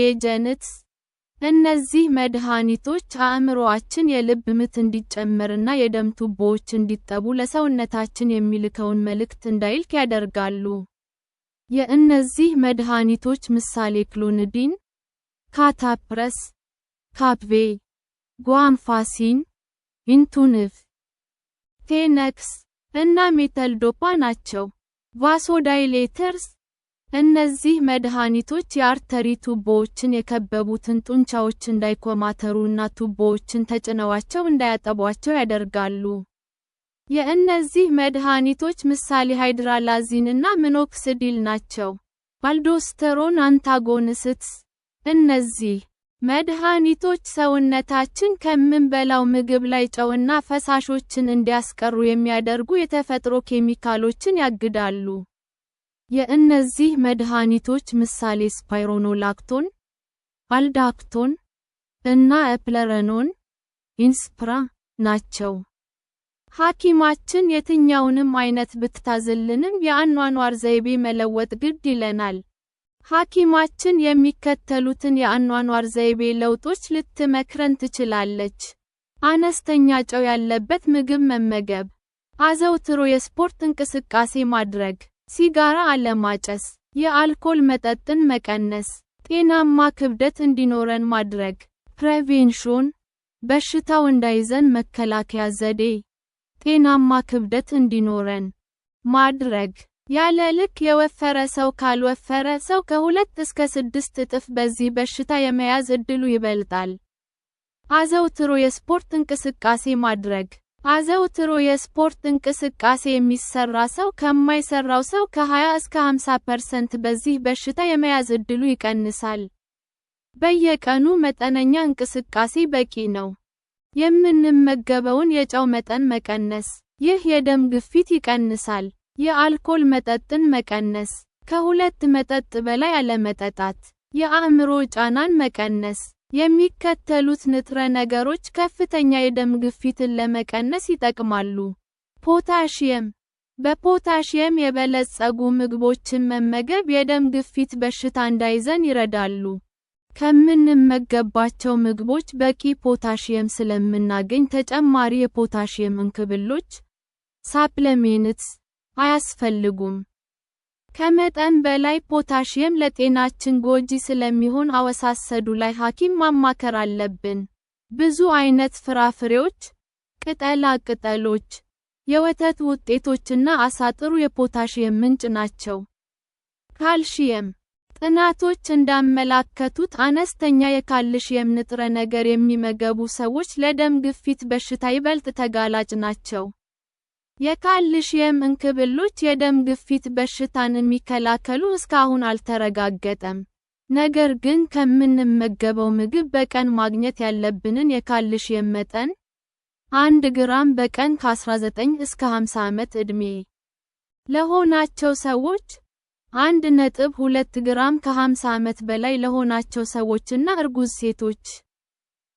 ኤጀንትስ እነዚህ መድኃኒቶች አእምሮአችን የልብ ምት እንዲጨምርና የደም ቱቦዎች እንዲጠቡ ለሰውነታችን የሚልከውን መልእክት እንዳይልክ ያደርጋሉ። የእነዚህ መድኃኒቶች ምሳሌ ክሎኒዲን፣ ካታፕረስ፣ ካፕቬ፣ ጓንፋሲን፣ ኢንቱኒቭ፣ ቴነክስ እና ሜተልዶፓ ናቸው። ቫሶዳይሌተርስ እነዚህ መድኃኒቶች የአርተሪ ቱቦዎችን የከበቡትን ጡንቻዎች እንዳይኮማተሩ እና ቱቦዎችን ተጭነዋቸው እንዳያጠቧቸው ያደርጋሉ። የእነዚህ መድኃኒቶች ምሳሌ ሃይድራላዚን እና ሚኖክሲዲል ናቸው። አልዶስተሮን አንታጎኒስትስ እነዚህ መድኃኒቶች ሰውነታችን ከምንበላው ምግብ ላይ ጨውና ፈሳሾችን እንዲያስቀሩ የሚያደርጉ የተፈጥሮ ኬሚካሎችን ያግዳሉ። የእነዚህ መድኃኒቶች ምሳሌ ስፓይሮኖላክቶን፣ አልዳክቶን እና ኤፕለረኖን ኢንስፕራ ናቸው። ሐኪማችን የትኛውንም አይነት ብትታዝልንም የአኗኗር ዘይቤ መለወጥ ግድ ይለናል። ሐኪማችን የሚከተሉትን የአኗኗር ዘይቤ ለውጦች ልትመክረን ትችላለች። አነስተኛ ጨው ያለበት ምግብ መመገብ፣ አዘውትሮ የስፖርት እንቅስቃሴ ማድረግ፣ ሲጋራ አለማጨስ፣ የአልኮል መጠጥን መቀነስ፣ ጤናማ ክብደት እንዲኖረን ማድረግ። ፕሬቬንሽን በሽታው እንዳይዘን መከላከያ ዘዴ፣ ጤናማ ክብደት እንዲኖረን ማድረግ። ያለ ልክ የወፈረ ሰው ካልወፈረ ሰው ከ2 እስከ 6 እጥፍ በዚህ በሽታ የመያዝ ዕድሉ ይበልጣል። አዘውትሮ የስፖርት እንቅስቃሴ ማድረግ። አዘውትሮ የስፖርት እንቅስቃሴ የሚሰራ ሰው ከማይሰራው ሰው ከ20 እስከ 50% በዚህ በሽታ የመያዝ ዕድሉ ይቀንሳል። በየቀኑ መጠነኛ እንቅስቃሴ በቂ ነው። የምንመገበውን የጨው መጠን መቀነስ። ይህ የደም ግፊት ይቀንሳል። የአልኮል መጠጥን መቀነስ። ከ2 መጠጥ በላይ አለመጠጣት። የአእምሮ ጫናን መቀነስ። የሚከተሉት ንጥረ ነገሮች ከፍተኛ የደም ግፊትን ለመቀነስ ይጠቅማሉ። ፖታሺየም። በፖታሺየም የበለጸጉ ምግቦችን መመገብ የደም ግፊት በሽታ እንዳይዘን ይረዳሉ። ከምንመገባቸው ምግቦች በቂ ፖታሺየም ስለምናገኝ ተጨማሪ የፖታሺየም እንክብሎች ሳፕሊሜንትስ አያስፈልጉም። ከመጠን በላይ ፖታሺየም ለጤናችን ጎጂ ስለሚሆን አወሳሰዱ ላይ ሐኪም ማማከር አለብን። ብዙ አይነት ፍራፍሬዎች፣ ቅጠላ ቅጠሎች፣ የወተት ውጤቶችና አሳ ጥሩ የፖታሺየም ምንጭ ናቸው። ካልሺየም ጥናቶች እንዳመላከቱት አነስተኛ የካልሺየም ንጥረ ነገር የሚመገቡ ሰዎች ለደም ግፊት በሽታ ይበልጥ ተጋላጭ ናቸው። የካልሺየም እንክብሎች የደም ግፊት በሽታን የሚከላከሉ እስካሁን አልተረጋገጠም። ነገር ግን ከምንመገበው ምግብ በቀን ማግኘት ያለብንን የካልሺየም መጠን 1 ግራም በቀን ከ19 እስከ 50 ዓመት ዕድሜ ለሆናቸው ሰዎች፣ 1.2 ግራም ከ50 ዓመት በላይ ለሆናቸው ሰዎችና እርጉዝ ሴቶች።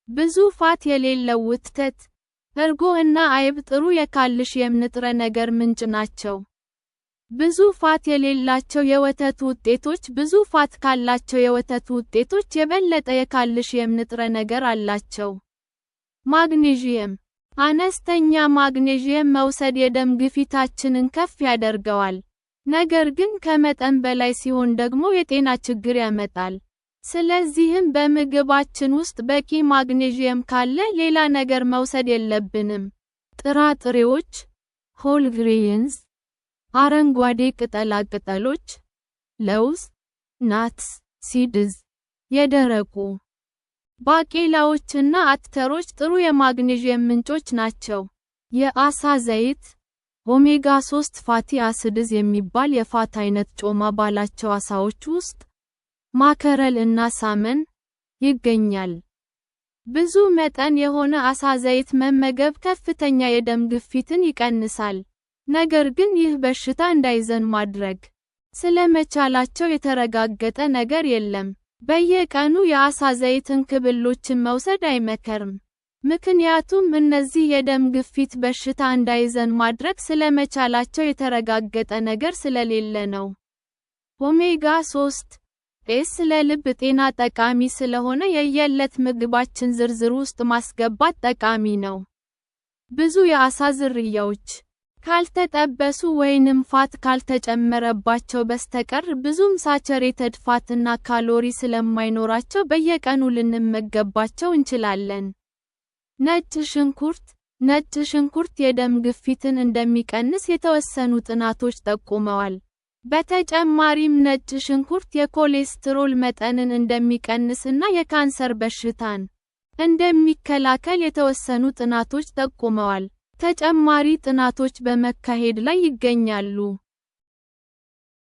ብዙ ፋት የሌለው ወተት፣ እርጎ እና አይብ ጥሩ የካልሺየም ንጥረ ነገር ምንጭ ናቸው። ብዙ ፋት የሌላቸው የወተት ውጤቶች ብዙ ፋት ካላቸው የወተት ውጤቶች የበለጠ የካልሺየም ንጥረ ነገር አላቸው። ማግኔዥየም። አነስተኛ ማግኔዥየም መውሰድ የደም ግፊታችንን ከፍ ያደርገዋል። ነገር ግን ከመጠን በላይ ሲሆን ደግሞ የጤና ችግር ያመጣል። ስለዚህም በምግባችን ውስጥ በቂ ማግኔዥየም ካለ ሌላ ነገር መውሰድ የለብንም። ጥራጥሬዎች፣ ሆል ግሬንስ፣ አረንጓዴ ቅጠላ ቅጠሎች፣ ለውዝ፣ ናትስ፣ ሲድዝ፣ የደረቁ ባቄላዎችና አተሮች ጥሩ የማግኔዥየም ምንጮች ናቸው። የአሳ ዘይት፣ ኦሜጋ 3 ፋቲ አሲድስ የሚባል የፋት አይነት ጮማ ባላቸው አሳዎች ውስጥ ማከረል እና ሳመን ይገኛል። ብዙ መጠን የሆነ አሳ ዘይት መመገብ ከፍተኛ የደም ግፊትን ይቀንሳል። ነገር ግን ይህ በሽታ እንዳይዘን ማድረግ ስለመቻላቸው የተረጋገጠ ነገር የለም። በየቀኑ የአሳ ዘይት እንክብሎችን መውሰድ አይመከርም። ምክንያቱም እነዚህ የደም ግፊት በሽታ እንዳይዘን ማድረግ ስለመቻላቸው የተረጋገጠ ነገር ስለሌለ ነው። ኦሜጋ 3 ለልብ ጤና ጠቃሚ ስለሆነ የየዕለት ምግባችን ዝርዝር ውስጥ ማስገባት ጠቃሚ ነው። ብዙ የዓሳ ዝርያዎች ካልተጠበሱ ወይንም ፋት ካልተጨመረባቸው በስተቀር ብዙም ሳቸሬትድ ፋት እና ካሎሪ ስለማይኖራቸው በየቀኑ ልንመገባቸው እንችላለን። ነጭ ሽንኩርት ነጭ ሽንኩርት የደም ግፊትን እንደሚቀንስ የተወሰኑ ጥናቶች ጠቁመዋል። በተጨማሪም ነጭ ሽንኩርት የኮሌስትሮል መጠንን እንደሚቀንስ እና የካንሰር በሽታን እንደሚከላከል የተወሰኑ ጥናቶች ጠቁመዋል። ተጨማሪ ጥናቶች በመካሄድ ላይ ይገኛሉ።